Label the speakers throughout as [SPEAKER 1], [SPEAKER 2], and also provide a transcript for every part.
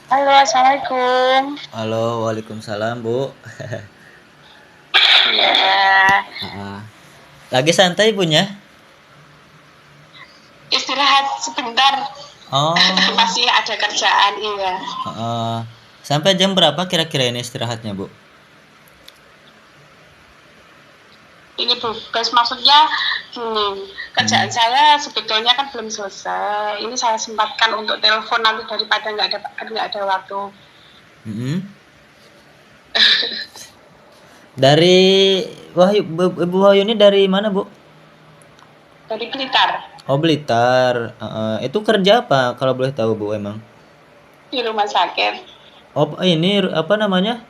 [SPEAKER 1] Halo, Assalamualaikum.
[SPEAKER 2] Halo, waalaikumsalam Bu.
[SPEAKER 1] Ya,
[SPEAKER 2] Ah, lagi santai punya?
[SPEAKER 1] istirahat sebentar.
[SPEAKER 2] Oh,
[SPEAKER 1] Masih ada kerjaan, iya.
[SPEAKER 2] ah, sampai jam berapa kira-kira ini istirahatnya Bu?
[SPEAKER 1] Ini bebas, maksudnya gini, kerjaan
[SPEAKER 2] Hmm.
[SPEAKER 1] saya sebetulnya kan belum selesai. Ini saya sempatkan untuk telepon nanti daripada nggak ada waktu.
[SPEAKER 2] Mm-mm. Dari Wahyu, Ibu Wahyu ini dari mana Bu?
[SPEAKER 1] Dari Blitar,
[SPEAKER 2] Oh Blitar. Itu kerja apa kalau boleh tahu Bu emang?
[SPEAKER 1] di rumah sakit,
[SPEAKER 2] Oh ini apa namanya?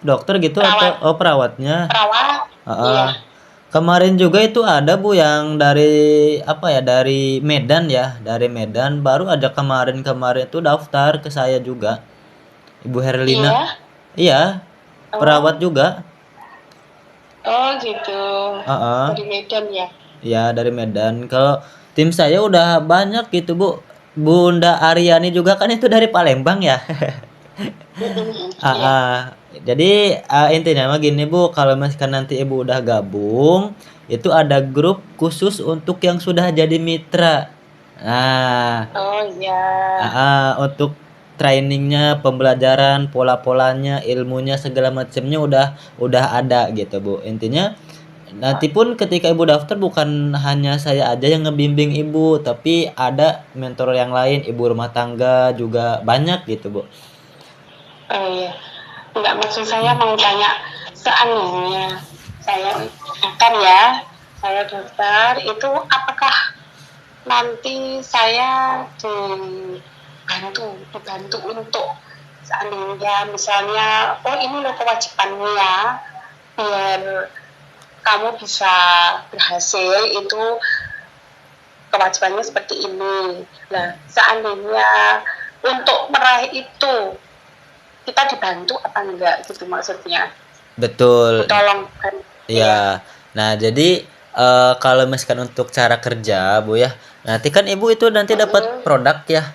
[SPEAKER 2] Dokter gitu atau
[SPEAKER 1] perawat,
[SPEAKER 2] oh perawatnya?
[SPEAKER 1] perawat,
[SPEAKER 2] Heeh.
[SPEAKER 1] iya,
[SPEAKER 2] Kemarin juga itu ada Bu yang dari apa ya, dari Medan ya, dari Medan baru ada kemarin-kemarin itu daftar ke saya juga. Ibu Herlina.
[SPEAKER 1] iya,
[SPEAKER 2] Iya, perawat
[SPEAKER 1] oh,
[SPEAKER 2] juga.
[SPEAKER 1] oh gitu,
[SPEAKER 2] Heeh.
[SPEAKER 1] dari Medan ya.
[SPEAKER 2] Ya dari Medan. Kalau tim saya udah banyak gitu Bu. Bunda Aryani juga kan itu dari Palembang ya.
[SPEAKER 1] Iya,
[SPEAKER 2] Jadi intinya mah gini Bu, kalau misalkan nanti Ibu udah gabung, itu ada grup khusus untuk yang sudah jadi mitra. Nah,
[SPEAKER 1] oh iya.
[SPEAKER 2] untuk trainingnya, pembelajaran, pola-polanya, ilmunya segala macamnya udah ada gitu Bu. Intinya nanti pun ketika Ibu daftar bukan hanya saya aja yang ngebimbing Ibu, tapi ada mentor yang lain, ibu rumah tangga juga banyak gitu Bu.
[SPEAKER 1] Oh iya, enggak, maksud saya mau tanya, seandainya saya akan ya, saya daftar itu apakah nanti saya dibantu untuk seandainya misalnya, oh ini loh kewajibanmu ya, biar kamu bisa berhasil itu kewajibannya seperti ini. Nah, seandainya untuk meraih itu kita dibantu apa enggak gitu maksudnya,
[SPEAKER 2] Betul.
[SPEAKER 1] ditolong kan, iya.
[SPEAKER 2] Iya. Nah, jadi kalau misalkan untuk cara kerja, Bu ya. Nanti kan Ibu itu nanti dapat
[SPEAKER 1] Mm-mm.
[SPEAKER 2] produk ya,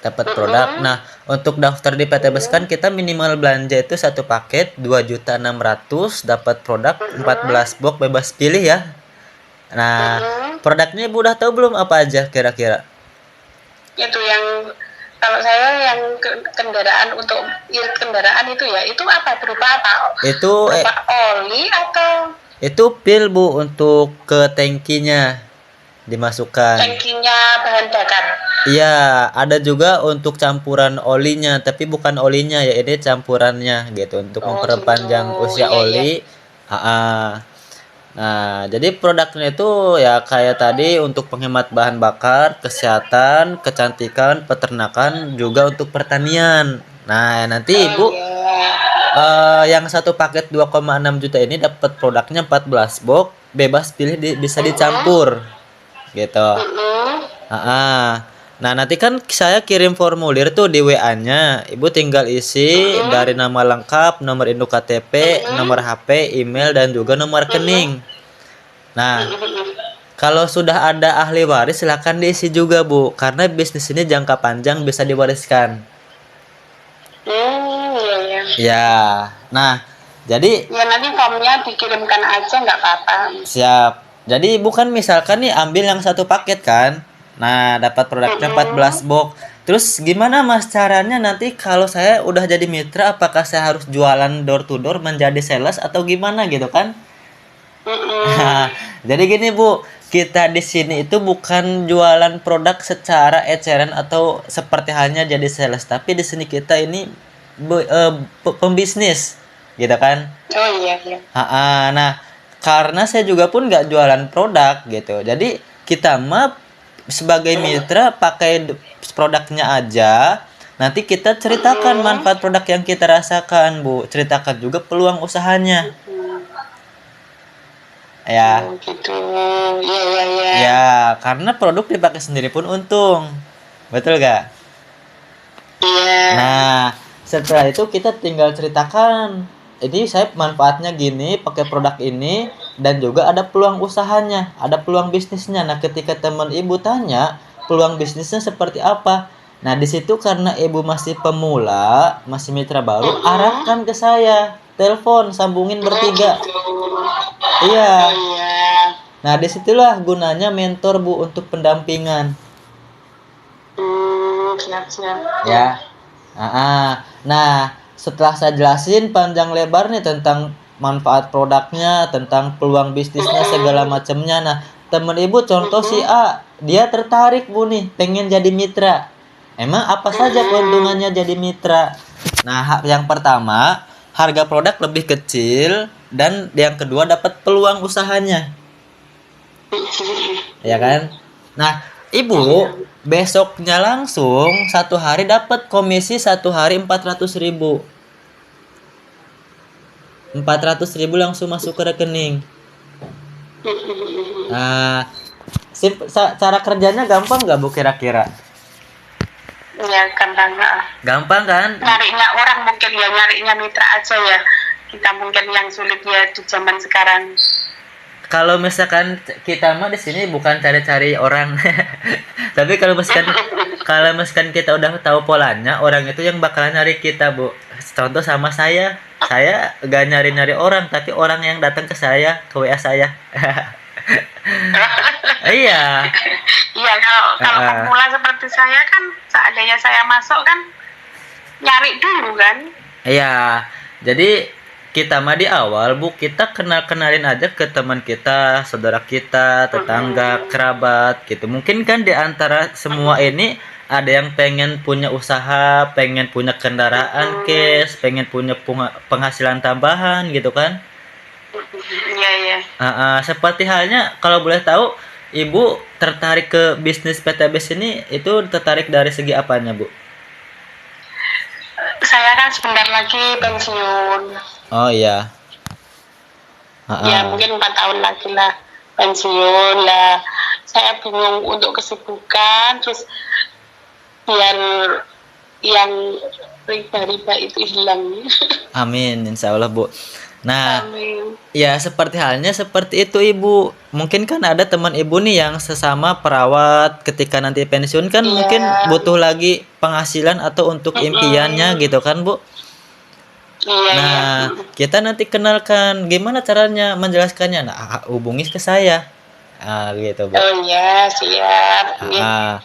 [SPEAKER 2] dapat produk.
[SPEAKER 1] Mm-mm.
[SPEAKER 2] Nah, untuk daftar di PTBS kan
[SPEAKER 1] Mm-mm.
[SPEAKER 2] kita minimal belanja itu satu paket 2.600.000 dapat produk
[SPEAKER 1] Mm-mm.
[SPEAKER 2] 14 box bebas pilih ya. Nah,
[SPEAKER 1] Mm-mm.
[SPEAKER 2] produknya Ibu udah tahu belum apa aja kira-kira?
[SPEAKER 1] Itu yang, kalau saya yang kendaraan, untuk irit kendaraan itu ya, itu apa, berupa apa,
[SPEAKER 2] Itu
[SPEAKER 1] berupa oli atau
[SPEAKER 2] itu pil Bu untuk ke tangkinya dimasukkan.
[SPEAKER 1] tangkinya bahan bakar?
[SPEAKER 2] Iya, ada juga untuk campuran olinya, tapi bukan olinya ya, ini campurannya gitu untuk
[SPEAKER 1] Oh gitu,
[SPEAKER 2] memperpanjang usia
[SPEAKER 1] iya iya.
[SPEAKER 2] oli. Nah, jadi produknya itu ya kayak tadi untuk penghemat bahan bakar, kesehatan, kecantikan, peternakan, juga untuk pertanian. Nah, nanti
[SPEAKER 1] Oh
[SPEAKER 2] Ibu
[SPEAKER 1] iya.
[SPEAKER 2] yang satu paket 2,6 juta ini dapat produknya 14 box, bebas pilih bisa
[SPEAKER 1] Mm-mm.
[SPEAKER 2] dicampur gitu.
[SPEAKER 1] Mm-mm.
[SPEAKER 2] Nah, nanti kan saya kirim formulir tuh di WA-nya. Ibu tinggal isi dari
[SPEAKER 1] Mm-mm.
[SPEAKER 2] nama lengkap, nomor induk KTP, nomor
[SPEAKER 1] Mm-mm.
[SPEAKER 2] HP, email, dan juga nomor
[SPEAKER 1] Mm-mm.
[SPEAKER 2] rekening. Nah,
[SPEAKER 1] Mm-mm.
[SPEAKER 2] kalau sudah ada ahli waris silahkan diisi juga Bu, karena bisnis ini jangka panjang bisa diwariskan.
[SPEAKER 1] Iya iya.
[SPEAKER 2] Ya, nah jadi
[SPEAKER 1] Ya nanti formnya dikirimkan aja nggak apa-apa.
[SPEAKER 2] siap. Jadi bukan misalkan nih ambil yang satu paket kan. Nah, dapat produknya 14
[SPEAKER 1] Mm-mm.
[SPEAKER 2] box. Terus gimana Mas caranya nanti kalau saya udah jadi mitra apakah saya harus jualan door to door menjadi sales atau gimana gitu kan?
[SPEAKER 1] Mm-mm.
[SPEAKER 2] Jadi gini Bu, kita di sini itu bukan jualan produk secara eceran atau seperti halnya jadi sales, tapi di sini kita ini pembisnis gitu kan.
[SPEAKER 1] Oh iya iya.
[SPEAKER 2] Nah, karena saya juga pun nggak jualan produk gitu. Jadi kita mah sebagai mitra pakai produknya aja. Nanti kita ceritakan
[SPEAKER 1] Mm-mm.
[SPEAKER 2] manfaat produk yang kita rasakan, Bu. Ceritakan juga peluang usahanya.
[SPEAKER 1] Mm-mm. Oh
[SPEAKER 2] Ya,
[SPEAKER 1] gitu. Iya iya iya.
[SPEAKER 2] ya, karena produk dipakai sendiri pun untung. Betul gak?
[SPEAKER 1] Iya.
[SPEAKER 2] Nah, setelah itu kita tinggal ceritakan. Ini saya manfaatnya gini, pakai produk ini, dan juga ada peluang usahanya, ada peluang bisnisnya. Nah, ketika teman ibu tanya, peluang bisnisnya seperti apa? Nah, di situ karena ibu masih pemula, masih mitra baru,
[SPEAKER 1] Mm-mm.
[SPEAKER 2] arahkan ke saya. Telepon, sambungin
[SPEAKER 1] Oh
[SPEAKER 2] bertiga.
[SPEAKER 1] gitu. Oh
[SPEAKER 2] Iya.
[SPEAKER 1] iya.
[SPEAKER 2] Nah, disitulah gunanya mentor, Bu, untuk pendampingan.
[SPEAKER 1] Siap-siap. Ya.
[SPEAKER 2] Ya. Nah, setelah saya jelasin panjang lebar nih tentang manfaat produknya, tentang peluang bisnisnya, segala
[SPEAKER 1] Mm-mm.
[SPEAKER 2] macamnya. Nah, temen ibu contoh si
[SPEAKER 1] Mm-mm.
[SPEAKER 2] A, dia tertarik, Bu, nih, pengen jadi mitra. Emang apa saja
[SPEAKER 1] Mm-mm.
[SPEAKER 2] keuntungannya jadi mitra? Nah, yang pertama, harga produk lebih kecil, dan yang kedua dapat peluang usahanya, ya kan? Nah, ibu
[SPEAKER 1] Iya.
[SPEAKER 2] besoknya langsung satu hari dapat komisi satu hari 400.000. 400.000 langsung masuk ke rekening.
[SPEAKER 1] Mm-mm.
[SPEAKER 2] Nah, cara kerjanya gampang nggak, Bu, kira-kira?
[SPEAKER 1] Ya kan karena
[SPEAKER 2] Gampang kan?
[SPEAKER 1] nyarinya orang mungkin ya nyarinya mitra aja ya. Kita mungkin yang sulit ya di zaman sekarang.
[SPEAKER 2] Kalau misalkan kita mah di sini bukan cari-cari orang. Tapi kalau misalkan kita udah tahu polanya, orang itu yang bakalan nyari kita, Bu. Contoh sama saya. Saya gak nyari-nyari orang, tapi orang yang datang ke saya, ke WA saya. Iya.
[SPEAKER 1] Iya, kalau kalau
[SPEAKER 2] Heeh.
[SPEAKER 1] pemula seperti saya kan seandainya saya masuk kan nyari dulu kan.
[SPEAKER 2] Iya. Jadi kita mah di awal, Bu, kita kenalin aja ke teman kita, saudara kita, tetangga,
[SPEAKER 1] Mm-mm.
[SPEAKER 2] kerabat gitu. Mungkin kan di antara semua
[SPEAKER 1] Mm-mm.
[SPEAKER 2] ini ada yang pengen punya usaha, pengen punya kendaraan
[SPEAKER 1] Mm-mm.
[SPEAKER 2] cash, pengen punya penghasilan tambahan gitu kan.
[SPEAKER 1] Iya, iya.
[SPEAKER 2] Seperti halnya kalau boleh tahu, Ibu tertarik ke bisnis PTBS ini itu tertarik dari segi apanya, Bu?
[SPEAKER 1] Saya kan sebentar lagi pensiun.
[SPEAKER 2] Oh iya.
[SPEAKER 1] Ya
[SPEAKER 2] Heeh.
[SPEAKER 1] mungkin 4 tahun lagi lah pensiun lah. Saya bingung untuk kesibukan, terus biar yang riba-riba itu hilang.
[SPEAKER 2] Amin, insya Allah, Bu. Nah,
[SPEAKER 1] Amin.
[SPEAKER 2] ya, seperti halnya seperti itu, Ibu. Mungkin kan ada teman Ibu nih yang sesama perawat, ketika nanti pensiun kan
[SPEAKER 1] Iya.
[SPEAKER 2] mungkin butuh lagi penghasilan atau untuk impiannya
[SPEAKER 1] Mm-mm.
[SPEAKER 2] gitu kan, Bu.
[SPEAKER 1] Iya, iya.
[SPEAKER 2] Nah, kita nanti kenalkan gimana caranya menjelaskannya. Nah, hubungi ke saya. Gitu, Bu.
[SPEAKER 1] Oh iya, siap.
[SPEAKER 2] Ah,
[SPEAKER 1] Iya.
[SPEAKER 2] ah.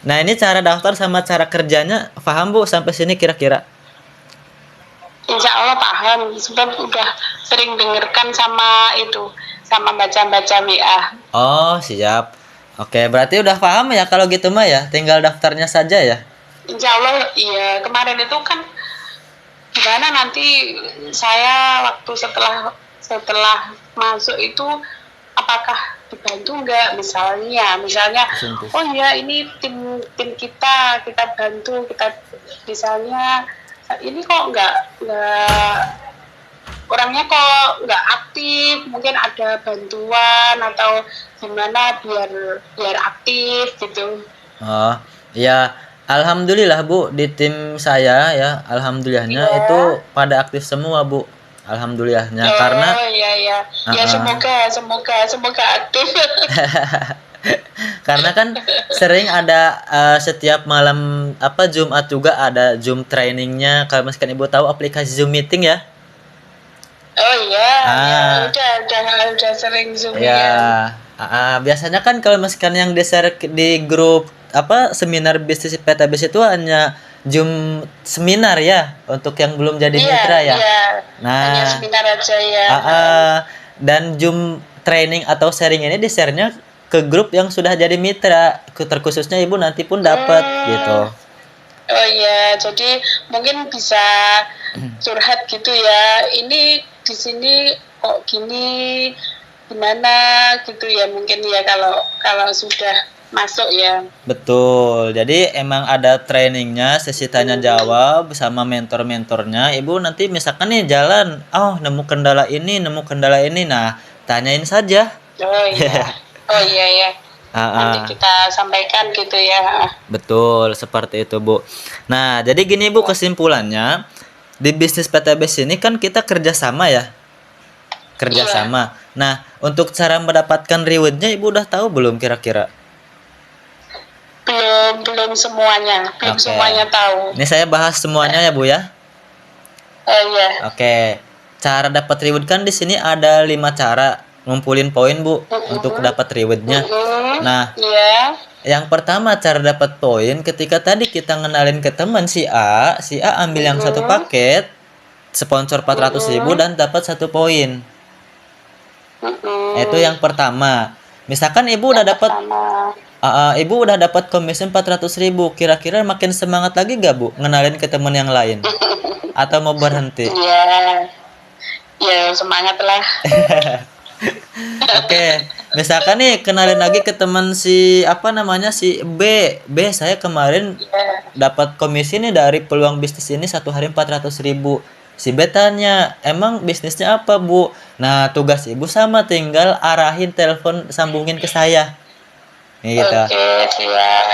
[SPEAKER 2] Nah, ini cara daftar sama cara kerjanya paham, Bu, sampai sini kira-kira?
[SPEAKER 1] Insya Allah paham, sebab udah sering dengarkan sama itu, sama baca-baca WA.
[SPEAKER 2] Oh, siap. Oke, berarti udah paham ya kalau gitu mah ya. Tinggal daftarnya saja ya.
[SPEAKER 1] Insya Allah, iya. Kemarin itu kan gimana nanti saya waktu setelah setelah masuk itu apakah dibantu nggak misalnya
[SPEAKER 2] Disuntik.
[SPEAKER 1] oh ya ini tim tim kita bantu kita misalnya ini kok nggak orangnya kok nggak aktif, mungkin ada bantuan atau gimana biar biar aktif gitu.
[SPEAKER 2] Oh, ya, alhamdulillah, Bu, di tim saya ya, alhamdulillahnya
[SPEAKER 1] Iya.
[SPEAKER 2] itu pada aktif semua, Bu. Alhamdulillahnya karena
[SPEAKER 1] Oh iya ya.
[SPEAKER 2] uh,
[SPEAKER 1] Ya
[SPEAKER 2] uh,
[SPEAKER 1] semoga aktif.
[SPEAKER 2] karena kan sering ada setiap malam apa Jumat juga ada Zoom trainingnya. Kalau misalkan Ibu tahu aplikasi Zoom meeting ya.
[SPEAKER 1] Oh iya, ya
[SPEAKER 2] Ah,
[SPEAKER 1] udah sering
[SPEAKER 2] ya,
[SPEAKER 1] zoomingan.
[SPEAKER 2] biasanya kan kalau misalkan yang di-share di grup apa seminar bisnis PTBS itu hanya Zoom seminar ya untuk yang belum jadi
[SPEAKER 1] Iya,
[SPEAKER 2] mitra ya.
[SPEAKER 1] iya. Hanya
[SPEAKER 2] Nah,
[SPEAKER 1] seminar aja ya.
[SPEAKER 2] dan Zoom training atau sharing ini di-share-nya ke grup yang sudah jadi mitra. Terkhususnya Ibu nanti pun dapat
[SPEAKER 1] Hmm,
[SPEAKER 2] gitu.
[SPEAKER 1] oh iya, jadi mungkin bisa curhat gitu ya. Ini di sini kok gini, gimana gitu ya mungkin ya kalau kalau sudah masuk ya.
[SPEAKER 2] Betul. Jadi emang ada trainingnya, sesi tanya jawab sama mentor-mentornya. Ibu nanti misalkan nih jalan, oh nemu kendala ini. Nah, tanyain saja.
[SPEAKER 1] Oh iya, oh iya ya.
[SPEAKER 2] Ah,
[SPEAKER 1] Nanti
[SPEAKER 2] ah.
[SPEAKER 1] kita sampaikan gitu ya.
[SPEAKER 2] Betul, seperti itu, Bu. Nah, jadi gini, Bu, kesimpulannya di bisnis PTBS ini kan kita kerjasama ya,
[SPEAKER 1] Iya,
[SPEAKER 2] kerjasama. Nah, untuk cara mendapatkan rewardnya Ibu udah tahu belum kira-kira?
[SPEAKER 1] belum semuanya, belum
[SPEAKER 2] Oke.
[SPEAKER 1] semuanya tahu.
[SPEAKER 2] Ini saya bahas semuanya ya, Bu ya.
[SPEAKER 1] Ya.
[SPEAKER 2] Oke. Cara dapat reward kan di sini ada 5 cara ngumpulin poin, Bu, untuk dapat rewardnya. Nah,
[SPEAKER 1] Iya.
[SPEAKER 2] yang pertama cara dapat poin ketika tadi kita ngenalin ke teman si A ambil yang satu paket sponsor 400.000 dan dapat 1 poin. Itu yang pertama. Misalkan Ibu udah dapat Ibu udah dapat komisi 400.000, kira-kira makin semangat lagi gak, Bu, ngenalin ke teman yang lain? Atau mau berhenti?
[SPEAKER 1] Ya semangat lah.
[SPEAKER 2] Oke, misalkan nih kenalin lagi ke teman si si B, saya kemarin dapat komisi nih dari peluang bisnis ini 1 hari 400.000. Si B tanya, emang bisnisnya apa, Bu? Nah, tugas Ibu sama, tinggal arahin telepon, sambungin ke saya. Nih gitu.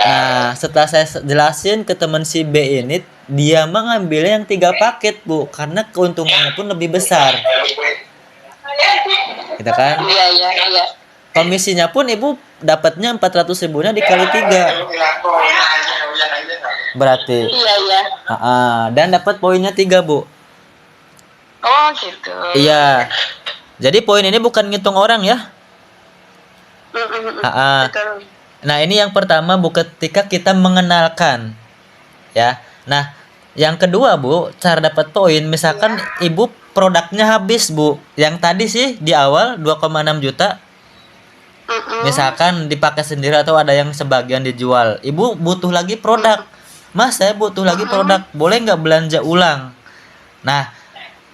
[SPEAKER 2] Nah, setelah saya jelasin ke teman si B ini, dia mah ngambilnya yang 3 paket, Bu, karena keuntungannya pun lebih besar. Gitu kan?
[SPEAKER 1] Iya.
[SPEAKER 2] Komisinya pun Ibu dapatnya 400.000-nya dikali 3. Berarti.
[SPEAKER 1] Iya.
[SPEAKER 2] Dan dapat poinnya 3, Bu.
[SPEAKER 1] Oh, gitu.
[SPEAKER 2] Iya. Jadi poin ini bukan ngitung orang ya.
[SPEAKER 1] Betul.
[SPEAKER 2] Nah, ini yang pertama, Bu, ketika kita mengenalkan. Ya. Nah, yang kedua, Bu, cara dapat poin, misalkan Ibu produknya habis, Bu. Yang tadi sih di awal 2,6 juta. Misalkan dipakai sendiri atau ada yang sebagian dijual. Ibu butuh lagi produk. Mas, saya butuh lagi produk. Boleh nggak belanja ulang? Nah,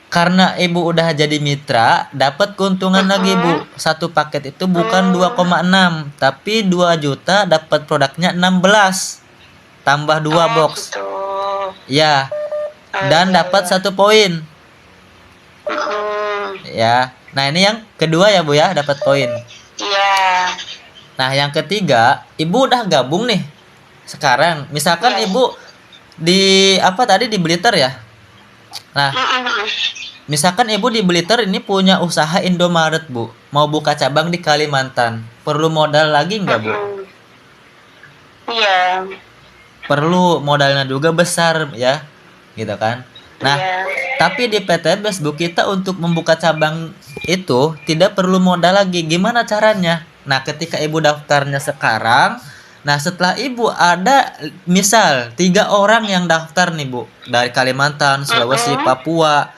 [SPEAKER 2] karena Ibu udah jadi mitra, dapat keuntungan lagi, Bu. 1 paket itu bukan 2,6, tapi 2 juta dapat produknya 16. Tambah 2 box. Ya. Dan dapat 1 poin. Ya. Nah, ini yang kedua ya, Bu ya, dapat poin.
[SPEAKER 1] Iya.
[SPEAKER 2] Nah, yang ketiga, Ibu udah gabung nih. Sekarang, misalkan Ibu di di Blitar ya. Nah, misalkan Ibu di Blitar ini punya usaha Indomaret, Bu. Mau buka cabang di Kalimantan. Perlu modal lagi nggak, Bu?
[SPEAKER 1] Iya.
[SPEAKER 2] Perlu, modalnya juga besar ya. Gitu kan. Nah, tapi di PTBS, Bu, kita untuk membuka cabang itu tidak perlu modal lagi. Gimana caranya? Nah, ketika Ibu daftarnya sekarang, nah setelah Ibu ada misal 3 orang yang daftar nih, Bu, dari Kalimantan, Sulawesi, Papua.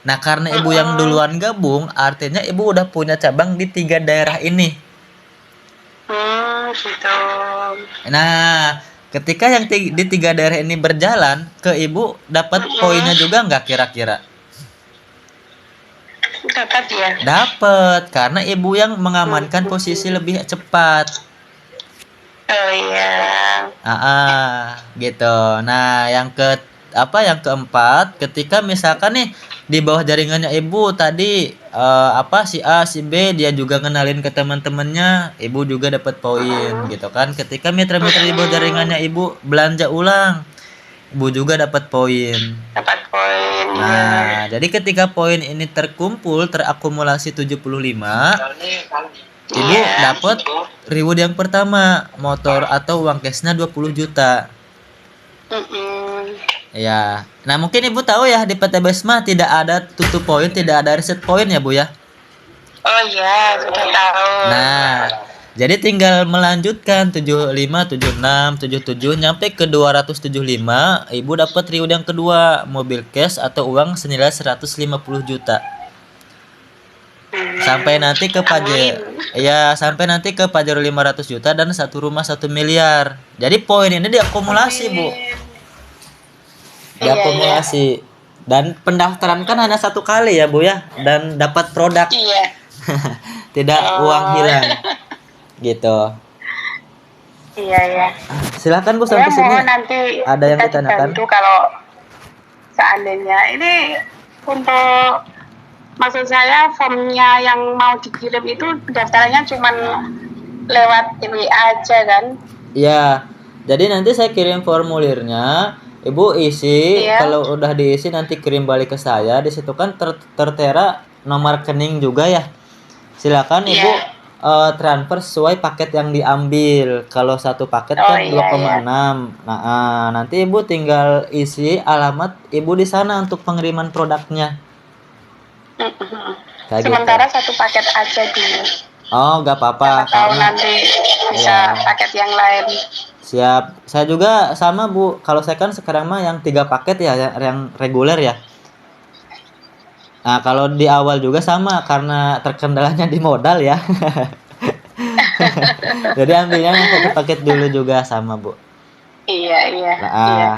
[SPEAKER 2] Nah, karena Ibu yang duluan gabung, artinya Ibu udah punya cabang di 3 daerah ini.
[SPEAKER 1] Gitu.
[SPEAKER 2] Nah, ketika yang di 3 daerah ini berjalan, ke Ibu dapat poinnya juga nggak kira-kira?
[SPEAKER 1] Dapat ya?
[SPEAKER 2] Dapat, karena Ibu yang mengamankan posisi lebih cepat.
[SPEAKER 1] Oh iya.
[SPEAKER 2] Gitu. Nah, yang keempat, ketika misalkan nih di bawah jaringannya Ibu tadi si A, si B dia juga ngenalin ke teman-temannya, Ibu juga dapat poin gitu kan. Ketika mitra-mitra di bawah jaringannya Ibu belanja ulang, Ibu juga dapat poin.
[SPEAKER 1] Dapat poin.
[SPEAKER 2] Nah, jadi ketika poin ini terakumulasi 75, Ibu dapat reward yang pertama, motor atau uang cashnya 20 juta. Ya. Nah, mungkin Ibu tahu ya di PTBS mah tidak ada tutup poin, tidak ada reset poin ya, Bu ya?
[SPEAKER 1] Oh iya, sudah tahu.
[SPEAKER 2] Nah, jadi tinggal melanjutkan 75, 76, 77 nyampe ke 275, Ibu dapat reward yang kedua, mobil cash atau uang senilai 150 juta. Sampai nanti ke sampai nanti ke Pajero 500 juta dan 1 rumah 1 miliar. Jadi poin ini diakumulasi, Bu. Diakumulasi. Dan pendaftaran kan hanya 1 kali ya, Bu ya, dan dapat produk.
[SPEAKER 1] Iya.
[SPEAKER 2] Tidak uang hilang. Gitu.
[SPEAKER 1] Iya.
[SPEAKER 2] Silakan, Bu, sampai sini.
[SPEAKER 1] Nanti
[SPEAKER 2] ada yang ditanyakan?
[SPEAKER 1] Kalau seandainya ini untuk, maksud saya formnya yang mau dikirim itu pendaftarannya cuma lewat WA aja kan?
[SPEAKER 2] Iya. Jadi nanti saya kirim formulirnya, Ibu isi. Kalau udah diisi nanti kirim balik ke saya. Di situ kan tertera nomor rekening juga ya. Silakan Ibu transfer sesuai paket yang diambil. Kalau satu paket
[SPEAKER 1] Oh
[SPEAKER 2] kan
[SPEAKER 1] iya iya.
[SPEAKER 2] 2,6. Nah, nanti Ibu tinggal isi alamat Ibu di sana untuk pengiriman produknya.
[SPEAKER 1] Mm-mm.
[SPEAKER 2] Kayak gitu.
[SPEAKER 1] Sementara satu paket aja dulu.
[SPEAKER 2] Oh, gak
[SPEAKER 1] Siapa
[SPEAKER 2] apa-apa
[SPEAKER 1] tahu
[SPEAKER 2] karena
[SPEAKER 1] nanti
[SPEAKER 2] ya
[SPEAKER 1] bisa paket yang lain.
[SPEAKER 2] siap. Saya juga sama Bu. Kalau saya kan sekarang mah yang 3 paket ya, yang reguler ya. Nah, kalau di awal juga sama karena terkendalanya di modal ya. Jadi ambilnya yang 1 paket dulu juga sama Bu.
[SPEAKER 1] Iya iya
[SPEAKER 2] Nah,
[SPEAKER 1] iya.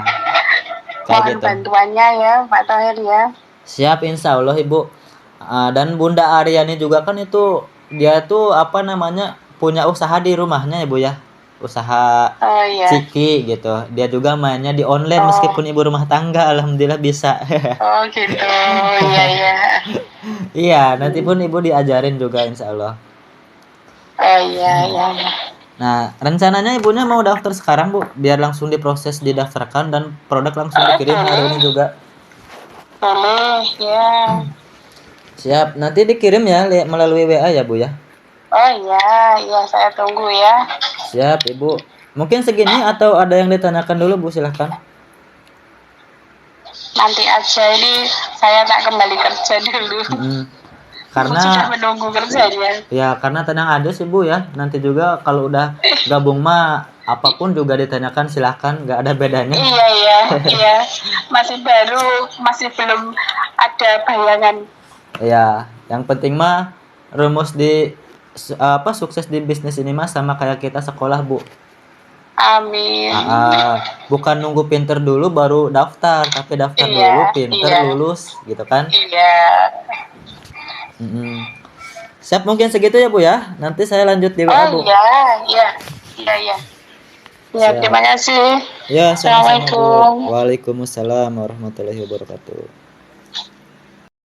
[SPEAKER 2] kayak
[SPEAKER 1] Mohon
[SPEAKER 2] gitu.
[SPEAKER 1] bantuannya ya Pak Tahir ya.
[SPEAKER 2] Siap insya Allah Ibu. Dan Bunda Aryani juga kan itu dia tuh apa namanya punya usaha di rumahnya ya Bu ya. Usaha
[SPEAKER 1] Oh iya.
[SPEAKER 2] ciki gitu. Dia juga mainnya di online
[SPEAKER 1] Oh
[SPEAKER 2] meskipun ibu rumah tangga alhamdulillah bisa.
[SPEAKER 1] oh gitu. Iya iya.
[SPEAKER 2] Iya, nanti
[SPEAKER 1] Hmm.
[SPEAKER 2] pun ibu diajarin juga insya Allah.
[SPEAKER 1] Oh iya iya iya.
[SPEAKER 2] Nah, rencananya ibunya mau daftar sekarang Bu, biar langsung diproses didaftarkan dan produk langsung dikirim hari ini
[SPEAKER 1] Boleh
[SPEAKER 2] juga.
[SPEAKER 1] boleh ya.
[SPEAKER 2] Siap, nanti dikirim ya melalui WA ya Bu ya.
[SPEAKER 1] Oh iya iya saya tunggu ya.
[SPEAKER 2] Siap Ibu. Mungkin segini atau ada yang ditanyakan dulu Bu, silahkan.
[SPEAKER 1] Nanti aja ini saya tak kembali kerja dulu.
[SPEAKER 2] Mm-mm.
[SPEAKER 1] Ibu sudah
[SPEAKER 2] Karena
[SPEAKER 1] menunggu kerjanya.
[SPEAKER 2] ya karena tenang aja sih Bu ya. Nanti juga kalau udah gabung mah apapun juga ditanyakan silahkan, nggak ada bedanya.
[SPEAKER 1] Iya iya iya. Masih baru, masih belum ada bayangan.
[SPEAKER 2] Ya, yang penting mah rumus di apa sukses di bisnis ini mah sama kayak kita sekolah Bu.
[SPEAKER 1] Amin.
[SPEAKER 2] Bukan nunggu pinter dulu baru daftar, tapi daftar
[SPEAKER 1] Iya
[SPEAKER 2] dulu, pinter,
[SPEAKER 1] iya
[SPEAKER 2] lulus, gitu kan?
[SPEAKER 1] iya.
[SPEAKER 2] Mm-mm. Siap mungkin segitu ya Bu ya. Nanti saya lanjut di WA
[SPEAKER 1] Oh
[SPEAKER 2] Bu.
[SPEAKER 1] iya iya iya iya. Ya
[SPEAKER 2] Siap.
[SPEAKER 1] terima kasih.
[SPEAKER 2] Ya, sama-sama Bu.
[SPEAKER 1] Assalamualaikum.
[SPEAKER 2] Waalaikumsalam warahmatullahi wabarakatuh.